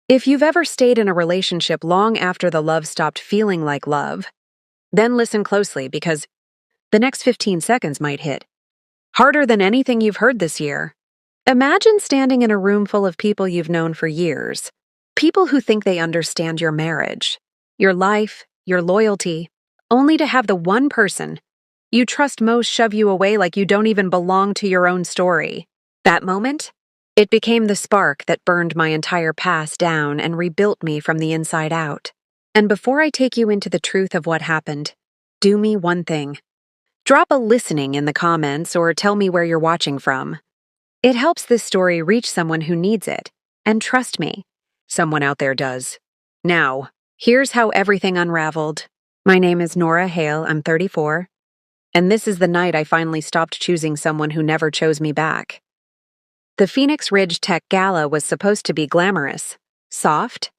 If you've ever stayed in a relationship long after the love stopped feeling like love, then listen closely because the next 15 seconds might hit harder than anything you've heard this year. Imagine standing in a room full of people you've known for years, people who think they understand your marriage, your life, your loyalty, only to have the one person you trust most shove you away like you don't even belong to your own story. That moment, it became the spark that burned my entire past down and rebuilt me from the inside out. And before I take you into the truth of what happened, do me one thing. Drop a listening in the comments or tell me where you're watching from. It helps this story reach someone who needs it, and trust me, someone out there does. Now, here's how everything unraveled. My name is Nora Hale, I'm 34, and this is the night I finally stopped choosing someone who never chose me back. The Phoenix Ridge Tech Gala was supposed to be glamorous, soft,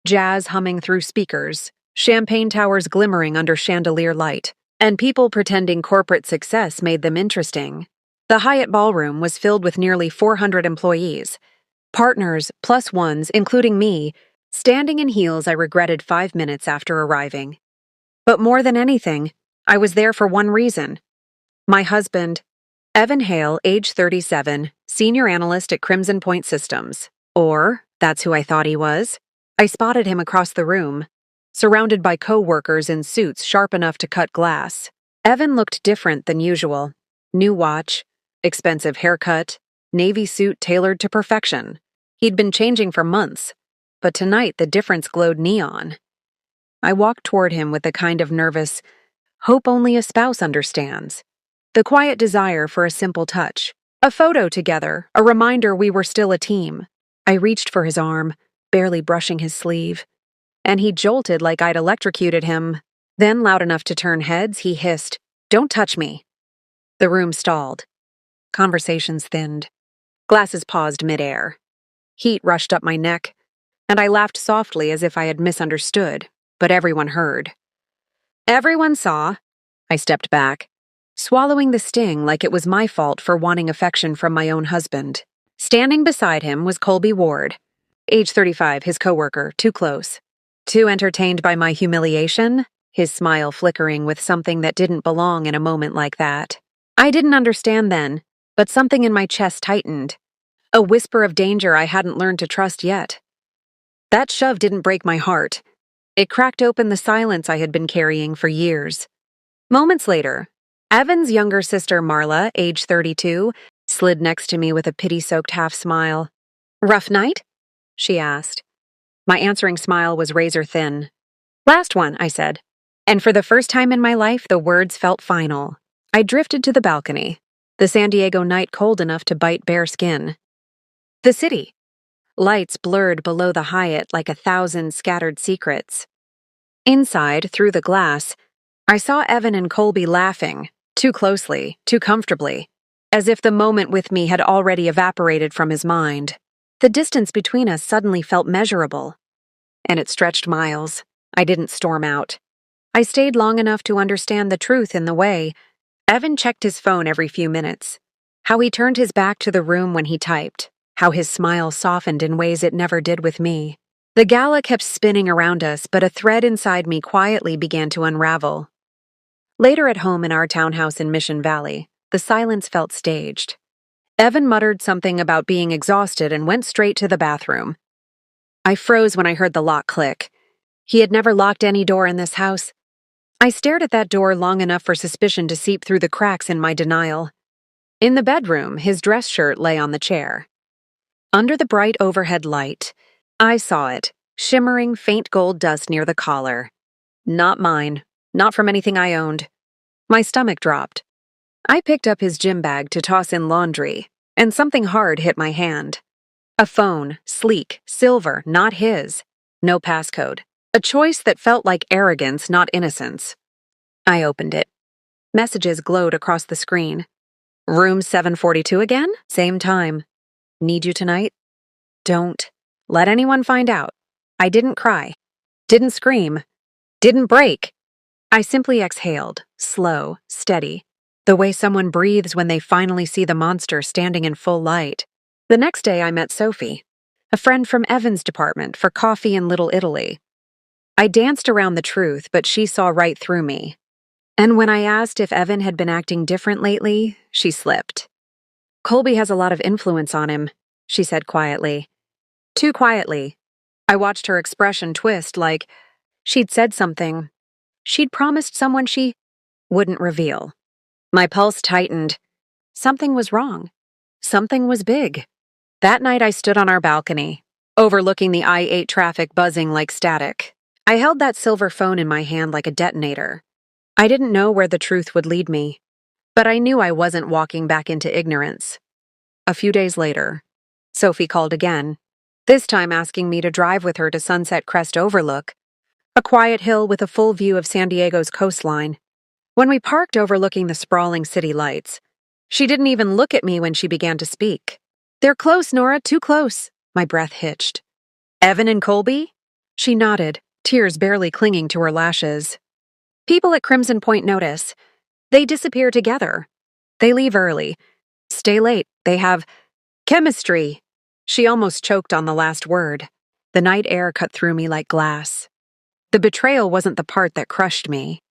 jazz humming through speakers, champagne towers glimmering under chandelier light, and people pretending corporate success made them interesting. The Hyatt Ballroom was filled with nearly 400 employees, partners plus ones, including me, standing in heels I regretted 5 minutes after arriving. But more than anything, I was there for one reason. My husband, Evan Hale, age 37, senior analyst at Crimson Point Systems. Or, that's who I thought he was. I spotted him across the room, surrounded by co-workers in suits sharp enough to cut glass. Evan looked different than usual. New watch, expensive haircut, navy suit tailored to perfection. He'd been changing for months, but tonight the difference glowed neon. I walked toward him with the kind of nervous hope only a spouse understands. The quiet desire for a simple touch. A photo together, a reminder we were still a team. I reached for his arm, barely brushing his sleeve, and he jolted like I'd electrocuted him. Then, loud enough to turn heads, he hissed, "Don't touch me." The room stalled. Conversations thinned. Glasses paused midair. Heat rushed up my neck, and I laughed softly as if I had misunderstood, but everyone heard. Everyone saw. I stepped back, swallowing the sting like it was my fault for wanting affection from my own husband. Standing beside him was Colby Ward, age 35, his coworker, too close. Too entertained by my humiliation, his smile flickering with something that didn't belong in a moment like that. I didn't understand then, but something in my chest tightened. A whisper of danger I hadn't learned to trust yet. That shove didn't break my heart. It cracked open the silence I had been carrying for years. Moments later, Evan's younger sister Marla, age 32, slid next to me with a pity-soaked half-smile. "Rough night?" she asked. My answering smile was razor-thin. "Last one," I said. And for the first time in my life, the words felt final. I drifted to the balcony, the San Diego night cold enough to bite bare skin. The city. Lights blurred below the Hyatt like 1,000 scattered secrets. Inside, through the glass, I saw Evan and Colby laughing, too closely, too comfortably, as if the moment with me had already evaporated from his mind. The distance between us suddenly felt measurable, and it stretched miles. I didn't storm out. I stayed long enough to understand the truth in the way. Evan checked his phone every few minutes, how he turned his back to the room when he typed, how his smile softened in ways it never did with me. The gala kept spinning around us, but a thread inside me quietly began to unravel. Later at home in our townhouse in Mission Valley, the silence felt staged. Evan muttered something about being exhausted and went straight to the bathroom. I froze when I heard the lock click. He had never locked any door in this house. I stared at that door long enough for suspicion to seep through the cracks in my denial. In the bedroom, his dress shirt lay on the chair. Under the bright overhead light, I saw it, shimmering faint gold dust near the collar. Not mine, not from anything I owned. My stomach dropped. I picked up his gym bag to toss in laundry, and something hard hit my hand. A phone, sleek, silver, not his. No passcode. A choice that felt like arrogance, not innocence. I opened it. Messages glowed across the screen. Room 742 again? Same time. Need you tonight? Don't let anyone find out. I didn't cry. Didn't scream. Didn't break. I simply exhaled, slow, steady, the way someone breathes when they finally see the monster standing in full light. The next day I met Sophie. a friend from Evan's department for coffee in Little Italy. I danced around the truth, but she saw right through me. And when I asked if Evan had been acting different lately, she slipped. Colby has a lot of influence on him, she said quietly. Too quietly. I watched her expression twist like she'd said something. She'd promised someone she wouldn't reveal. My pulse tightened. Something was wrong. Something was big. That night I stood on our balcony, overlooking the I-8 traffic buzzing like static. I held that silver phone in my hand like a detonator. I didn't know where the truth would lead me, but I knew I wasn't walking back into ignorance. A few days later, Sophie called again, this time asking me to drive with her to Sunset Crest Overlook, a quiet hill with a full view of San Diego's coastline. When we parked overlooking the sprawling city lights, she didn't even look at me when she began to speak. They're close, Nora, too close. My breath hitched. Evan and Colby? She nodded, tears barely clinging to her lashes. People at Crimson Point notice. They disappear together. They leave early. Stay late. They have chemistry. She almost choked on the last word. The night air cut through me like glass. The betrayal wasn't the part that crushed me.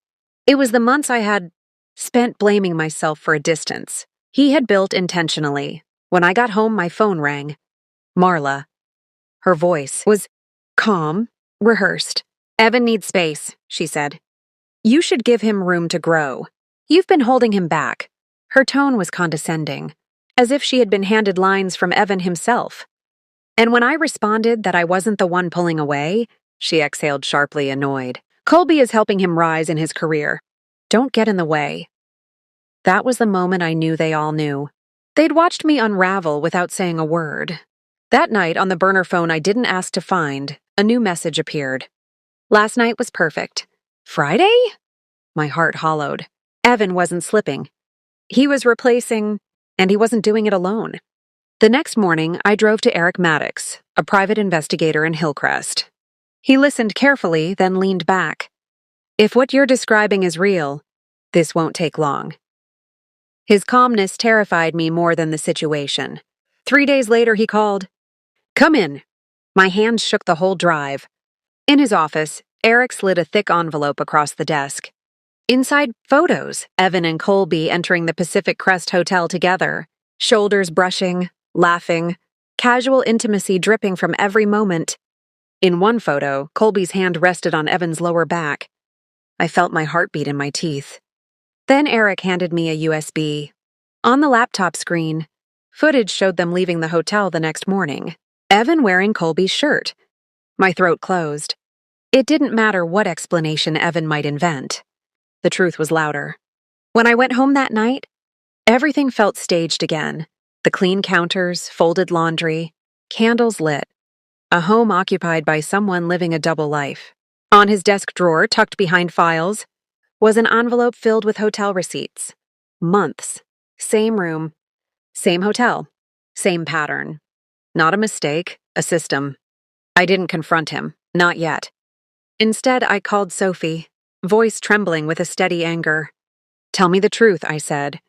It was the months I had spent blaming myself for a distance he had built intentionally. When I got home, my phone rang. Marla. Her voice was calm, rehearsed. Evan needs space, she said. You should give him room to grow. You've been holding him back. Her tone was condescending, as if she had been handed lines from Evan himself. And when I responded that I wasn't the one pulling away, she exhaled sharply, annoyed. Colby is helping him rise in his career. Don't get in the way. That was the moment I knew they all knew. They'd watched me unravel without saying a word. That night, on the burner phone I didn't ask to find, a new message appeared. Last night was perfect. Friday? My heart hollowed. Evan wasn't slipping. He was replacing, and he wasn't doing it alone. The next morning, I drove to Eric Maddox, a private investigator in Hillcrest. He listened carefully, then leaned back. If what you're describing is real, this won't take long. His calmness terrified me more than the situation. 3 days later, he called. Come in. My hands shook the whole drive. In his office, Eric slid a thick envelope across the desk. Inside, photos, Evan and Colby entering the Pacific Crest Hotel together, shoulders brushing, laughing, casual intimacy dripping from every moment. In one photo, Colby's hand rested on Evan's lower back. I felt my heartbeat in my teeth. Then Eric handed me a USB. On the laptop screen, footage showed them leaving the hotel the next morning. Evan wearing Colby's shirt. My throat closed. It didn't matter what explanation Evan might invent. The truth was louder. When I went home that night, everything felt staged again. The clean counters, folded laundry, candles lit. A home occupied by someone living a double life. On his desk drawer, tucked behind files, was an envelope filled with hotel receipts. Months. Same room. Same hotel. Same pattern. Not a mistake, a system. I didn't confront him. Not yet. Instead, I called Sophie, voice trembling with a steady anger. Tell me the truth, I said.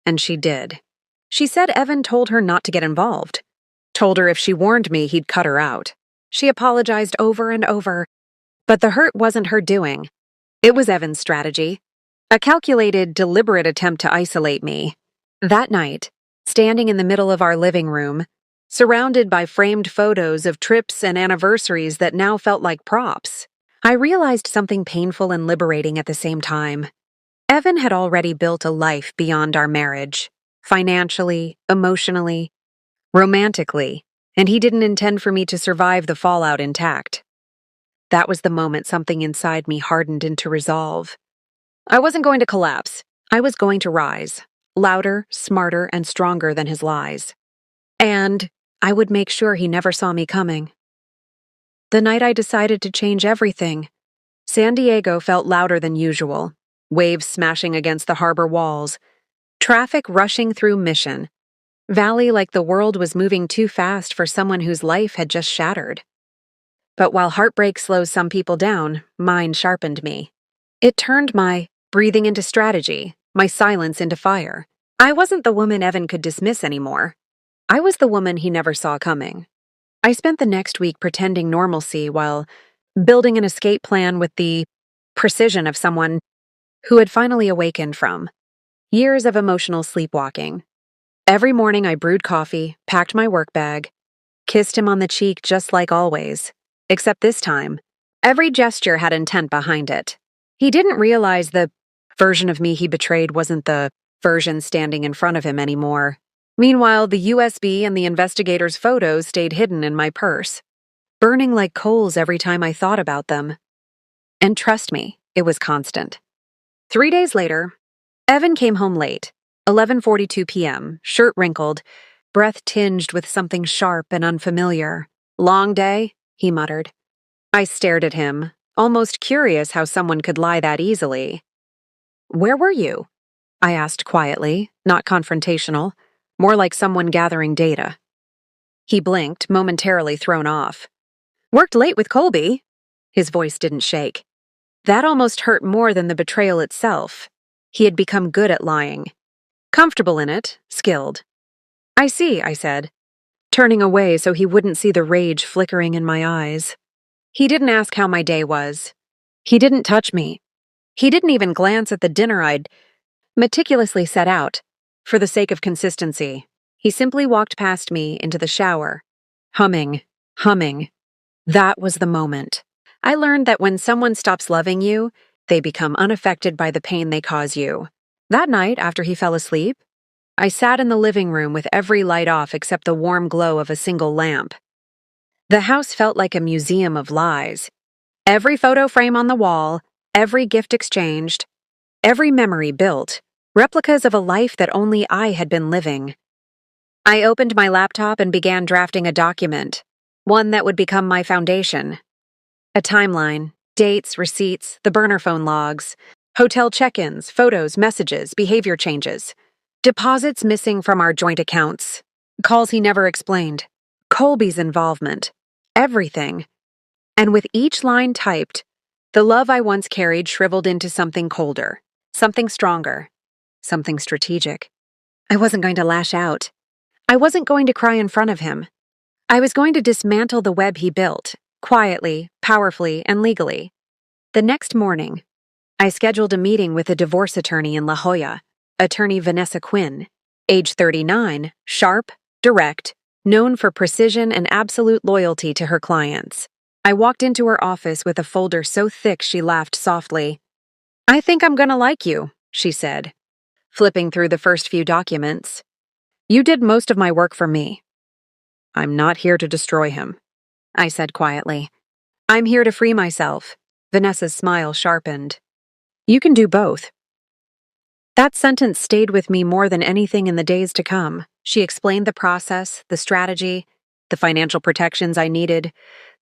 And she did. She said Evan told her not to get involved. Told her if she warned me, he'd cut her out. She apologized over and over. But the hurt wasn't her doing. It was Evan's strategy. A calculated, deliberate attempt to isolate me. That night, standing in the middle of our living room, surrounded by framed photos of trips and anniversaries that now felt like props, I realized something painful and liberating at the same time. Evan had already built a life beyond our marriage, financially, emotionally, romantically, and he didn't intend for me to survive the fallout intact. That was the moment something inside me hardened into resolve. I wasn't going to collapse. I was going to rise, louder, smarter, and stronger than his lies. And I would make sure he never saw me coming. The night I decided to change everything, San Diego felt louder than usual, waves smashing against the harbor walls, traffic rushing through Mission, Valley like the world was moving too fast for someone whose life had just shattered. But while heartbreak slows some people down, mine sharpened me. It turned my breathing into strategy, my silence into fire. I wasn't the woman Evan could dismiss anymore. I was the woman he never saw coming. I spent the next week pretending normalcy while building an escape plan with the precision of someone who had finally awakened from years of emotional sleepwalking. Every morning I brewed coffee, packed my work bag, kissed him on the cheek just like always. Except this time, every gesture had intent behind it. He didn't realize the version of me he betrayed wasn't the version standing in front of him anymore. Meanwhile, the USB and the investigator's photos stayed hidden in my purse, burning like coals every time I thought about them. And trust me, it was constant. 3 days later, Evan came home late, 11:42 p.m., shirt wrinkled, breath tinged with something sharp and unfamiliar. "Long day?" he muttered. I stared at him, almost curious how someone could lie that easily. "Where were you?" I asked quietly, not confrontational, more like someone gathering data. He blinked, momentarily thrown off. "Worked late with Colby." His voice didn't shake. That almost hurt more than the betrayal itself. He had become good at lying. Comfortable in it, skilled. "I see," I said, turning away so he wouldn't see the rage flickering in my eyes. He didn't ask how my day was. He didn't touch me. He didn't even glance at the dinner I'd meticulously set out, for the sake of consistency. He simply walked past me into the shower, humming. That was the moment. I learned that when someone stops loving you, they become unaffected by the pain they cause you. That night, after he fell asleep, I sat in the living room with every light off except the warm glow of a single lamp. The house felt like a museum of lies. Every photo frame on the wall, every gift exchanged, every memory built, replicas of a life that only I had been living. I opened my laptop and began drafting a document, one that would become my foundation. A timeline, dates, receipts, the burner phone logs, hotel check-ins, photos, messages, behavior changes, deposits missing from our joint accounts, calls he never explained, Colby's involvement, everything. And with each line typed, the love I once carried shriveled into something colder, something stronger, something strategic. I wasn't going to lash out. I wasn't going to cry in front of him. I was going to dismantle the web he built, quietly, powerfully, and legally. The next morning, I scheduled a meeting with a divorce attorney in La Jolla, attorney Vanessa Quinn, age 39, sharp, direct, known for precision and absolute loyalty to her clients. I walked into her office with a folder so thick she laughed softly. "I think I'm gonna like you," she said, flipping through the first few documents. "You did most of my work for me." "I'm not here to destroy him," I said quietly. "I'm here to free myself." Vanessa's smile sharpened. "You can do both." That sentence stayed with me more than anything in the days to come. She explained the process, the strategy, the financial protections I needed,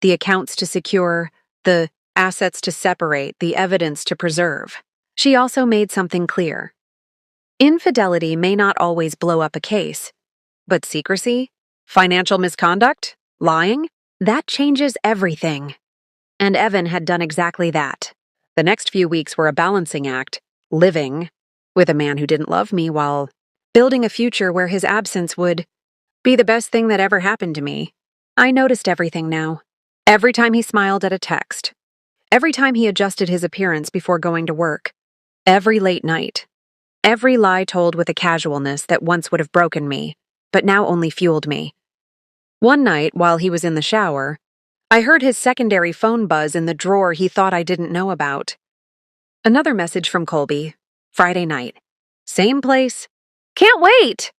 the accounts to secure, the assets to separate, the evidence to preserve. She also made something clear. Infidelity may not always blow up a case, but secrecy, financial misconduct, lying, that changes everything. And Evan had done exactly that. The next few weeks were a balancing act, living with a man who didn't love me while building a future where his absence would be the best thing that ever happened to me. I noticed everything now. Every time he smiled at a text. Every time he adjusted his appearance before going to work. Every late night. Every lie told with a casualness that once would have broken me, but now only fueled me. One night, while he was in the shower, I heard his secondary phone buzz in the drawer he thought I didn't know about. Another message from Colby. Friday night. Same place. "Can't wait!"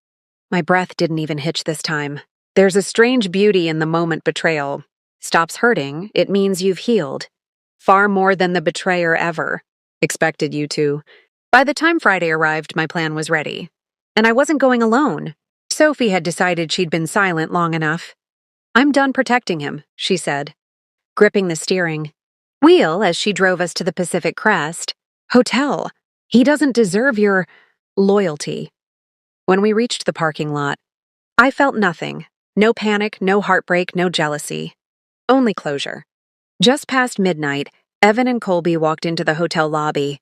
My breath didn't even hitch this time. There's a strange beauty in the moment betrayal. Stops hurting, it means you've healed. Far more than the betrayer ever expected you to. By the time Friday arrived, my plan was ready. And I wasn't going alone. Sophie had decided she'd been silent long enough. "I'm done protecting him," she said, gripping the steering wheel as she drove us to the Pacific Crest. "Hotel. He doesn't deserve your loyalty." When we reached the parking lot, I felt nothing. No panic, no heartbreak, no jealousy. Only closure. Just past midnight, Evan and Colby walked into the hotel lobby.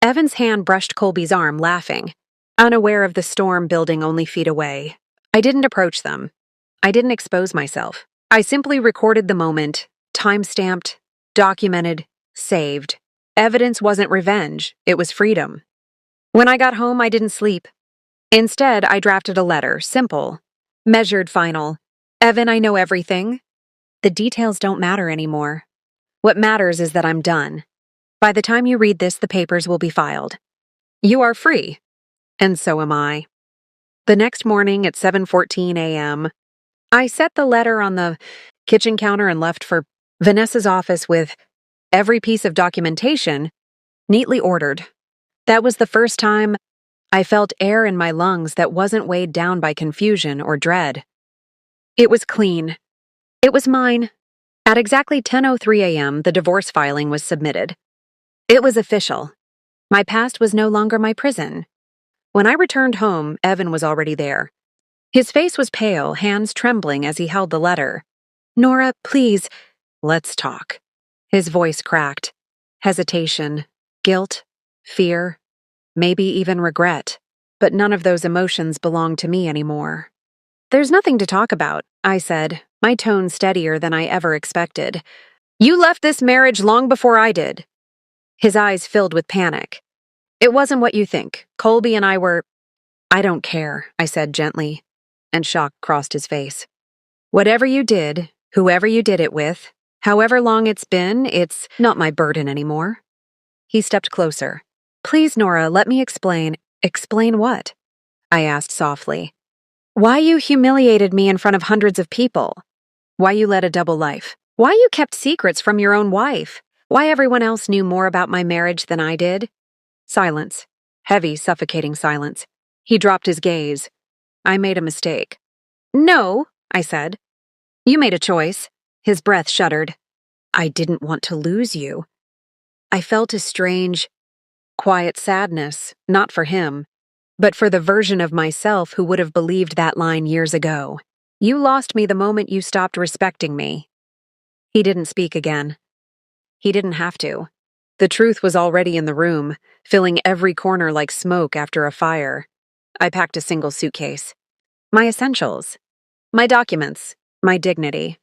Evan's hand brushed Colby's arm, laughing, unaware of the storm building only feet away. I didn't approach them. I didn't expose myself. I simply recorded the moment, time-stamped, documented, saved. Evidence wasn't revenge, it was freedom. When I got home, I didn't sleep. Instead, I drafted a letter, simple, measured, final. Evan, I know everything. The details don't matter anymore. What matters is that I'm done. By the time you read this, the papers will be filed. You are free. And so am I. The next morning at 7:14 a.m., I set the letter on the kitchen counter and left for Vanessa's office with every piece of documentation neatly ordered. That was the first time I felt air in my lungs that wasn't weighed down by confusion or dread. It was clean. It was mine. At exactly 10:03 a.m., the divorce filing was submitted. It was official. My past was no longer my prison. When I returned home, Evan was already there. His face was pale, hands trembling as he held the letter. Nora, please, let's talk. His voice cracked. Hesitation, guilt, fear, maybe even regret. But none of those emotions belonged to me anymore. There's nothing to talk about, I said, my tone steadier than I ever expected. You left this marriage long before I did. His eyes filled with panic. It wasn't what you think. Colby and I were... I don't care, I said gently, and shock crossed his face. Whatever you did, whoever you did it with, however long it's been, it's not my burden anymore. He stepped closer. Please, Nora, let me explain. Explain what? I asked softly. Why you humiliated me in front of hundreds of people. Why you led a double life. Why you kept secrets from your own wife. Why everyone else knew more about my marriage than I did. Silence. Heavy, suffocating silence. He dropped his gaze. I made a mistake. No, I said. You made a choice. His breath shuddered. I didn't want to lose you. I felt a strange, quiet sadness, not for him, but for the version of myself who would have believed that line years ago. You lost me the moment you stopped respecting me. He didn't speak again. He didn't have to. The truth was already in the room, filling every corner like smoke after a fire. I packed a single suitcase. My essentials. My documents. My dignity.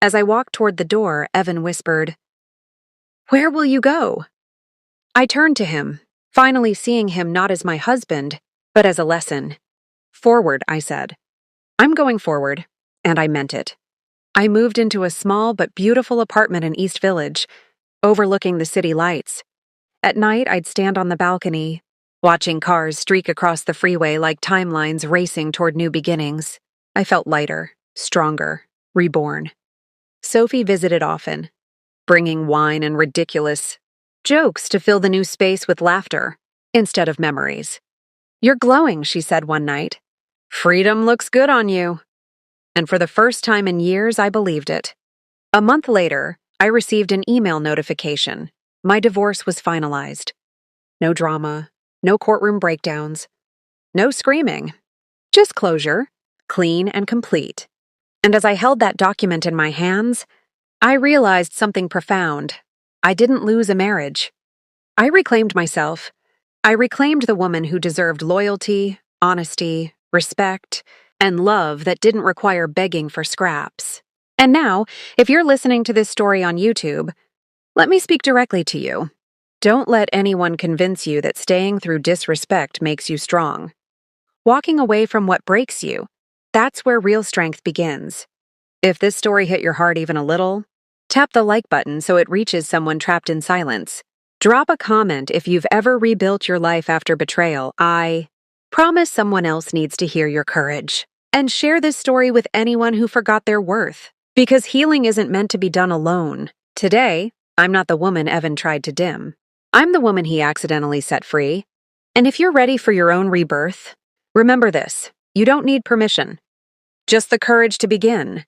As I walked toward the door, Evan whispered, Where will you go? I turned to him, finally seeing him not as my husband, but as a lesson. Forward, I said. I'm going forward, and I meant it. I moved into a small but beautiful apartment in East Village, overlooking the city lights. At night, I'd stand on the balcony, watching cars streak across the freeway like timelines racing toward new beginnings. I felt lighter, stronger, reborn. Sophie visited often, bringing wine and ridiculous jokes to fill the new space with laughter instead of memories. You're glowing, she said one night. Freedom looks good on you. And for the first time in years, I believed it. A month later, I received an email notification. My divorce was finalized. No drama, no courtroom breakdowns, no screaming. Just closure, clean and complete. And as I held that document in my hands, I realized something profound. I didn't lose a marriage. I reclaimed myself. I reclaimed the woman who deserved loyalty, honesty, respect, and love that didn't require begging for scraps. And now, if you're listening to this story on YouTube, let me speak directly to you. Don't let anyone convince you that staying through disrespect makes you strong. Walking away from what breaks you, that's where real strength begins. If this story hit your heart even a little, tap the like button so it reaches someone trapped in silence. Drop a comment if you've ever rebuilt your life after betrayal. I promise someone else needs to hear your courage. And share this story with anyone who forgot their worth. Because healing isn't meant to be done alone. Today, I'm not the woman Evan tried to dim. I'm the woman he accidentally set free. And if you're ready for your own rebirth, remember this: you don't need permission, just the courage to begin.